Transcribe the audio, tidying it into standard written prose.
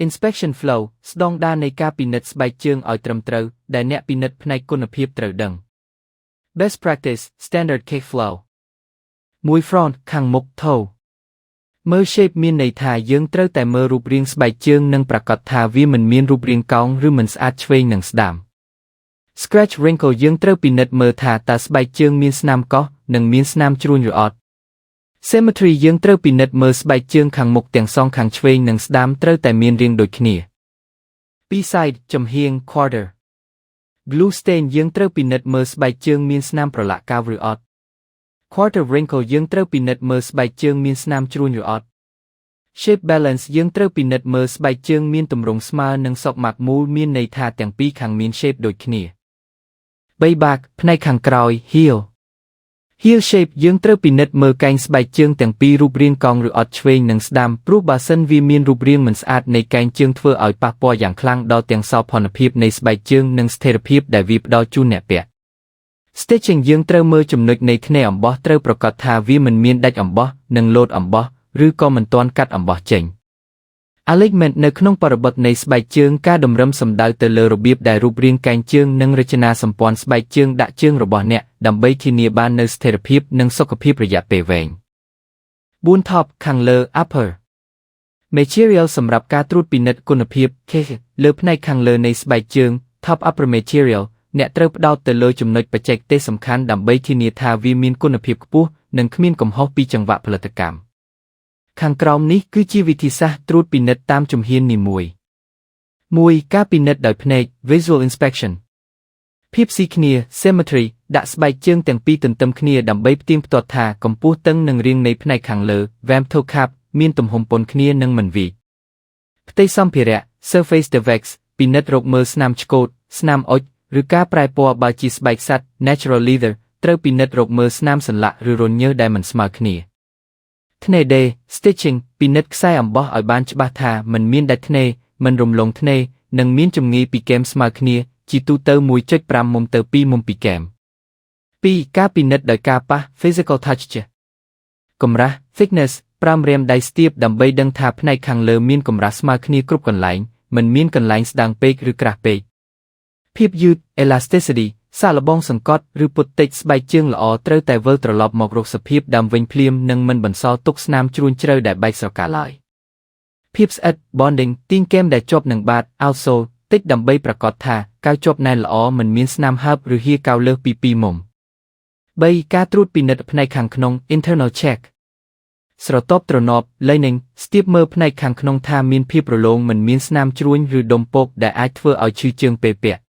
inspection flow ស្តង់ដារនៃការពិនិត្យស្បែកជើងឲ្យត្រឹមត្រូវដែលអ្នកពិនិត្យផ្នែកគុណភាពត្រូវដឹង best practice standard case flow 1 front ខាងមុខ toe មើល shape មានន័យថាយើងត្រូវតែមើលរូបរាងស្បែកជើងនិងប្រាកដថាវាមិនមានរូបរាងកោងឬមិនស្អាតឆ្វេងនិងស្ដាំ scratch wrinkle យើងត្រូវពិនិត្យមើលថាតើស្បែកជើងមានស្នាមកោសនិងមានស្នាមជ្រួញឬអត់ symmetry យើងត្រូវពិនិត្យមើលស្បែកជើងខាងមុខទាំងសងខាងឆ្វេងនិងស្ដាំត្រូវតែមានរាងដូចគ្នា P-side ចំហៀង quarter glue stain យើងត្រូវពិនិត្យមើលស្បែកជើងមានស្នាមប្រឡាក់កោវឬអត់ quarter wrinkle យើងត្រូវពិនិត្យមើលស្បែកជើងមានស្នាមជ្រួញឬអត់ shape balance យើងត្រូវពិនិត្យមើលស្បែកជើងមានទម្រង់ស្មើនិងសក់ម៉ាក់មូលមានន័យថាទាំងពីរខាងមាន shape ដូចគ្នា Back ផ្នែកខាងក្រោយ heel shape យើងត្រូវពិនិត្យមើលកែងស្បែកជើងទាំងពីររូបរាងកោងឬអត់ឆ្វេងនិងស្ដាំព្រោះបើសិនវាមានរូបរាងមិនស្អាតនៃកែងជើងធ្វើឲ្យប៉ះពាល់យ៉ាងខ្លាំងដល់ទាំងសោភ័ណភាពនៃស្បែកជើងនិងស្ថិរភាពដែលវាផ្ដល់ជូនអ្នកពាក់ Stitching យើងត្រូវមើលចំណុចនៃធ្នេអំបោះត្រូវប្រាកដថាវាមិនមានដាច់អំបោះនិងលោតអំបោះឬក៏មិនទាន់កាត់អំបោះចេញ Alignment នៅក្នុងបរិបទនៃស្បែកជើងការតម្រឹមសំដៅទៅលើរបៀបដែលរូបរាងកែងជើងនិងរចនាសម្ព័ន្ធស្បែកជើងដាក់ជើងរបស់អ្នកដើម្បីធានាបាននូវស្ថិរភាពនិងសុខភាពរយៈពេលវែង 4 top ខាងលើ upper material សម្រាប់ការត្រួតពិនិត្យគុណភាព លើផ្នែកខាងលើនៃស្បែកជើង top upper material អ្នកត្រូវផ្ដោតទៅលើចំណុចបច្ចេកទេសសំខាន់ដើម្បីធានាថាវាមានគុណភាពខ្ពស់និងគ្មានកំហុសពីចង្វាក់ផលិតកម្ម ខាងក្រោមនេះគឺជាវិធីសាស្ត្រត្រួតពិនិត្យតាមជំហាននីមួយ 1. ការពិនិត្យដោយភ្នែក visual inspection ភាពស៊ីគ្នា symmetry ដាក់ស្បែកជើងទាំងពីរទន្ទឹមគ្នាដើម្បីផ្ទៀងផ្ទាត់ថាកម្ពស់តឹងនិងរាងនៃផ្នែកខាងលើ vamp toe cap មានទំហំប៉ុនគ្នានិងមិនវីក ផ្ទៃសម្ភារៈ surface defects ពិនិត្យរកមើលស្នាមឆ្កូត ស្នាមអុជឬការប្រែពណ៌បើជាស្បែកសត្វ natural leather ត្រូវពិនិត្យរកមើលស្នាមសន្លាក់ឬរញើសដែលមិនស្មើគ្នា ធ្នេរដេរ stitching ពិនិត្យខ្សែអំបោះឲ្យបានច្បាស់ថាមិនមានដាច់ធ្នេរមិនរំលងធ្នេរនិងមានជំងឺពីគែមស្មើគ្នាជាទូទៅ 1.5 មុំទៅ 2 មុំពីគែម 2. ការពិនិត្យដោយការប៉ះ physical touch កម្រាស់ thickness 5 រៀមដៃស្ទាបដើម្បីដឹងថាផ្នែកខាងលើមានកម្រាស់ស្មើគ្នាគ្រប់កន្លែងមិនមានកន្លែងស្ដាងពេកឬក្រាស់ពេក ភាពយឺត elasticity សាកល្បងសង្កត់ឬពត់តិចស្បែកជើងល្អត្រូវតែវិលត្រឡប់មករកសភាពដើមវិញភ្លាមនិងមិនបន្សល់ទុកស្នាមជ្រួញជ្រៅដែលបែកស្រកាឡើយ ភាពស្អិត bonding ទាញគែមដែលជាប់នឹងបាត outsole តិចដើម្បីប្រាកដថាកៅជាប់ណែនល្អមិនមានស្នាមហើបឬហៀកៅលើសពី 2 មុំ 3. ការត្រួតពិនិត្យផ្នែកខាងក្នុង internal check ស្រទាប់ទ្រនាប់ lining ស្ទាបមើលផ្នែកខាងក្នុងថាមានភាពរលោងមិនមានស្នាមជ្រួញឬដុំពកដែលអាចធ្វើឲ្យឈឺជើងពេលពាក់